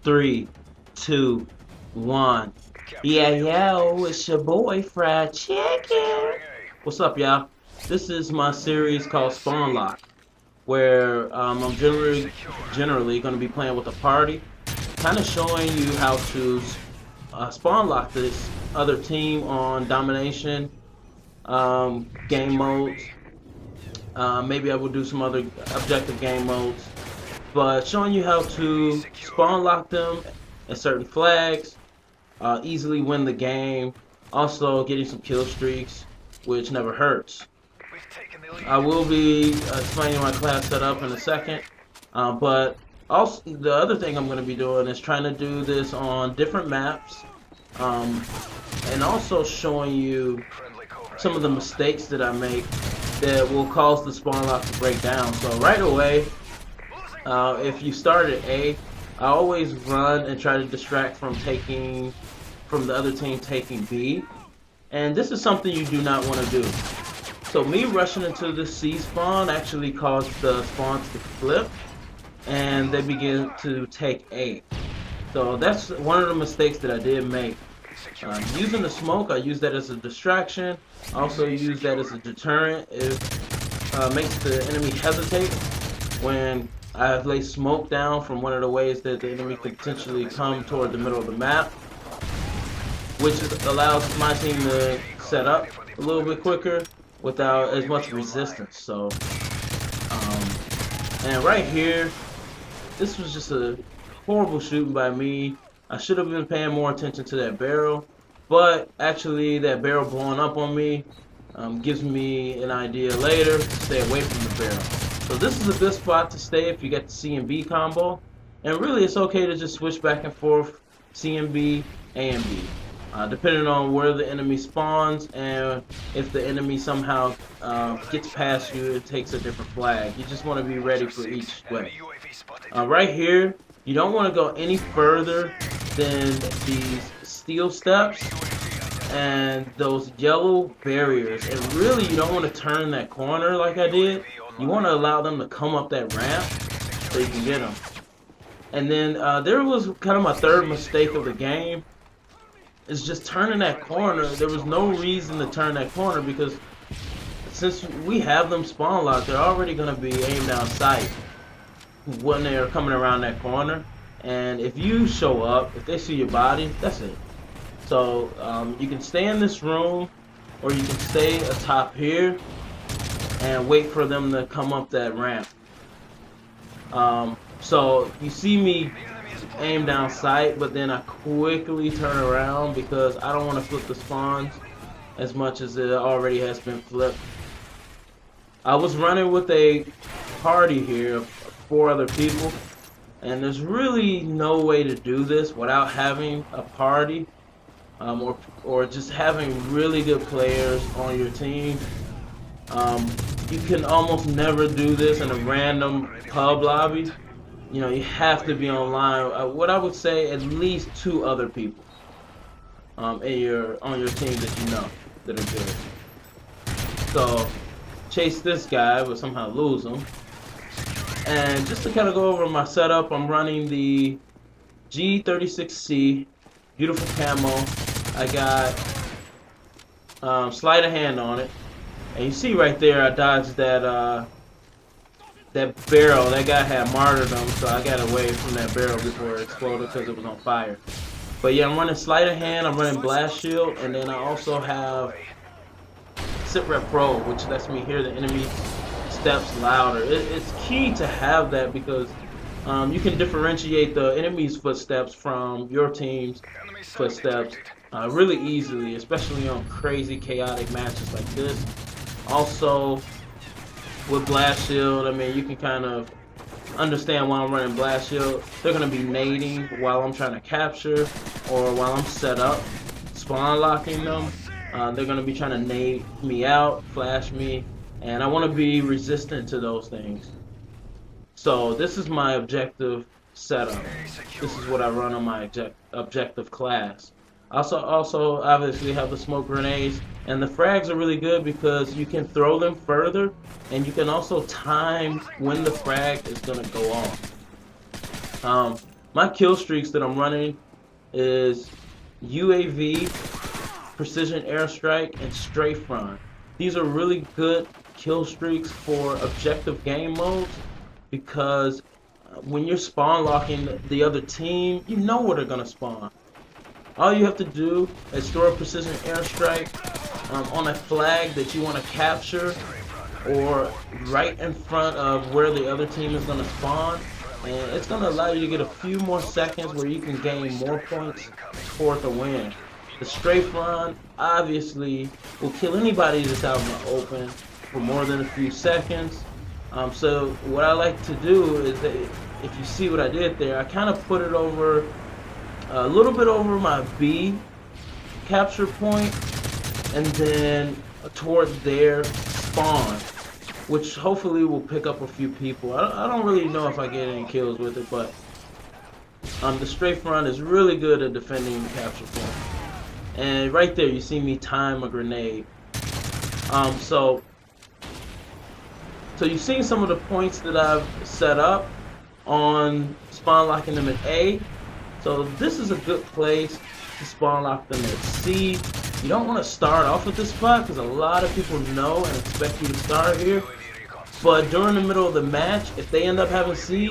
3, 2, 1. Yeah, yo, it's your boy Fried Chicken. What's up, y'all? This is my series called Spawn Lock, where I'm generally going to be playing with a party, kind of showing you how to spawn lock this other team on domination game modes. Maybe I will do some other objective game modes, but showing you how to spawn lock them at certain flags, easily win the game, also getting some kill streaks, which never hurts. I will be explaining my class setup in a second, but also the other thing I'm going to be doing is trying to do this on different maps, and also showing you some of the mistakes that I make that will cause the spawn lock to break down. So right away, if you start at A, I always run and try to distract from the other team taking B, and this is something you do not want to do. So me rushing into the C spawn actually caused the spawns to flip, and they begin to take A. So that's one of the mistakes that I did make. Using the smoke, I use that as a distraction. I also use that as a deterrent. It makes the enemy hesitate when I lay smoke down from one of the ways that the enemy could potentially come toward the middle of the map, which allows my team to set up a little bit quicker without as much resistance. So, and right here, this was just a horrible shooting by me. I should have been paying more attention to that barrel, but actually that barrel blowing up on me gives me an idea later to stay away from the barrel. So this is a good spot to stay if you get the C and B combo, and really it's okay to just switch back and forth C and B, A and B, depending on where the enemy spawns, and if the enemy somehow gets past you, it takes a different flag. You just want to be ready for each way. Right here, you don't want to go any further than these steel steps and those yellow barriers, and really you don't want to turn that corner like I did. You want to allow them to come up that ramp so you can get them. And then there was kind of my third mistake of the game, is just turning that corner. There was no reason to turn that corner because since we have them spawn locked, they're already going to be aimed down sight when they're coming around that corner. And if you show up, if they see your body, that's it. So you can stay in this room, or you can stay atop here and wait for them to come up that ramp. So you see me aim down sight, but then I quickly turn around because I don't want to flip the spawns as much as it already has been flipped. I was running with a party here of 4 other people, and there's really no way to do this without having a party, or just having really good players on your team. You can almost never do this in a random pub lobby. You know, you have to be online. What I would say, at least 2 other people on your team that you know that are good. So chase this guy, but somehow lose him. And just to kind of go over my setup, I'm running the G36C, beautiful camo. I got sleight of hand on it, and you see right there I dodged that barrel. That guy had martyrdom, so I got away from that barrel before it exploded because it was on fire. But yeah, I'm running sleight of hand, I'm running blast shield, and then I also have Sit Rep Pro, which lets me hear the enemy steps louder. It's key to have that because you can differentiate the enemy's footsteps from your team's footsteps really easily, especially on crazy chaotic matches like this. Also with blast shield, I mean, you can kind of understand why I'm running blast shield. They're going to be nading while I'm trying to capture, or while I'm set up spawn locking them. They're going to be trying to nade me out, flash me, and I want to be resistant to those things. So this is my objective setup. This is what I run on my objective class. Also obviously have the smoke grenades, and the frags are really good because you can throw them further, and you can also time when the frag is going to go off. my kill streaks that I'm running is UAV, precision airstrike, and strafe run. These are really good kill streaks for objective game modes because when you're spawn locking the other team, you know where they're gonna spawn. All you have to do is throw a precision airstrike on a flag that you want to capture, or right in front of where the other team is going to spawn, and it's going to allow you to get a few more seconds where you can gain more points toward the win. The strafe run obviously will kill anybody that's out in the open for more than a few seconds. So what I like to do is that if you see what I did there, I kind of put it over a little bit over my B capture point, and then toward their spawn, which hopefully will pick up a few people. I don't really know if I get any kills with it, but the strafe run is really good at defending the capture point. And right there, you see me time a grenade. So you've seen some of the points that I've set up on spawn locking them at A. So this is a good place to spawn lock them at C. You don't want to start off at this spot because a lot of people know and expect you to start here. But during the middle of the match, if they end up having C,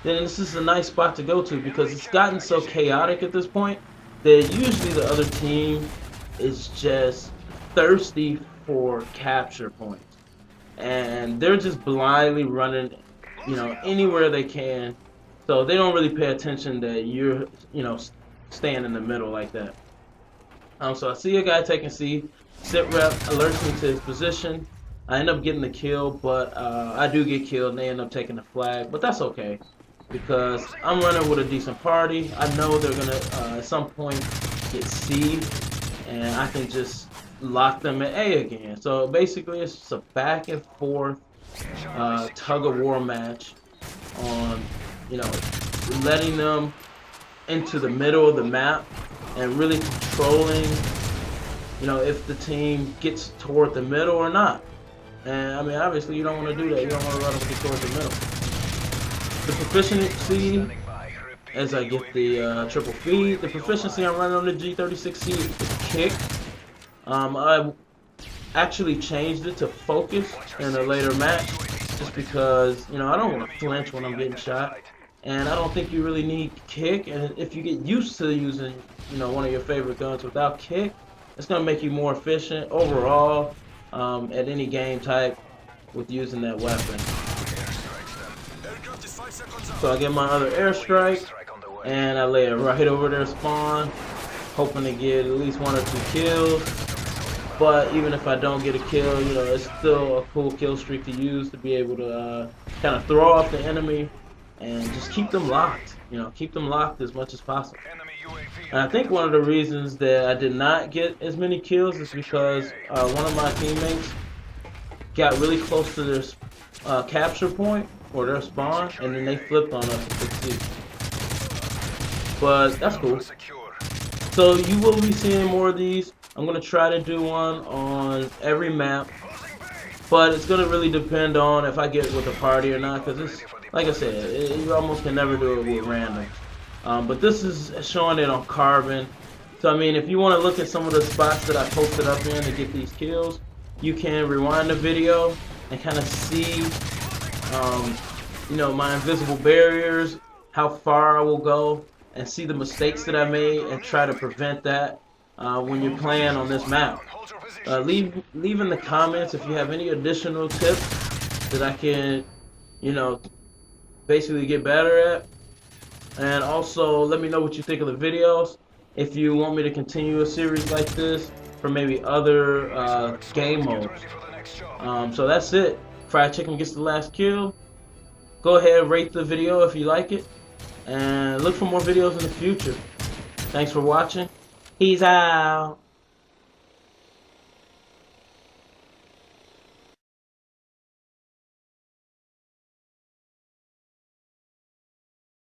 then this is a nice spot to go to because it's gotten so chaotic at this point that usually the other team is just thirsty for capture points. And they're just blindly running, anywhere they can. So they don't really pay attention that you're, staying in the middle like that. So I see a guy taking C. Sit rep alerts me to his position. I end up getting the kill, but I do get killed and they end up taking the flag. But that's okay because I'm running with a decent party. I know they're going to at some point get C, and I can just lock them at A again. So basically it's just a back and forth tug of war match on letting them into the middle of the map and really controlling, if the team gets toward the middle or not. And I mean, obviously you don't want to do that. You don't want to let them get towards the middle. The proficiency, as I get the triple feed, the proficiency I'm running on the G36C is kick. I actually changed it to focus in a later match just because, I don't want to flinch when I'm getting shot. And I don't think you really need kick, and if you get used to using, one of your favorite guns without kick, it's going to make you more efficient overall at any game type with using that weapon. So I get my other airstrike, and I lay it right over their spawn, hoping to get at least 1 or 2 kills. But even if I don't get a kill, it's still a cool kill streak to use to be able to kind of throw off the enemy and just keep them locked, keep them locked as much as possible. And I think one of the reasons that I did not get as many kills is because one of my teammates got really close to their capture point or their spawn, and then they flipped on us and succeeded. But that's cool. So you will be seeing more of these. I'm going to try to do one on every map, but it's going to really depend on if I get with a party or not, because it's, like I said, you almost can never do it with random. But this is showing it on Carbon. So I mean, if you want to look at some of the spots that I posted up in to get these kills, you can rewind the video and kind of see, my invisible barriers, how far I will go, and see the mistakes that I made and try to prevent that when you're playing on this map. Leave in the comments if you have any additional tips that I can, basically get better at. And also let me know what you think of the videos. If you want me to continue a series like this for maybe other game modes. So that's it. Fried Chicken gets the last kill. Go ahead and rate the video if you like it. And look for more videos in the future. Thanks for watching. Peace out.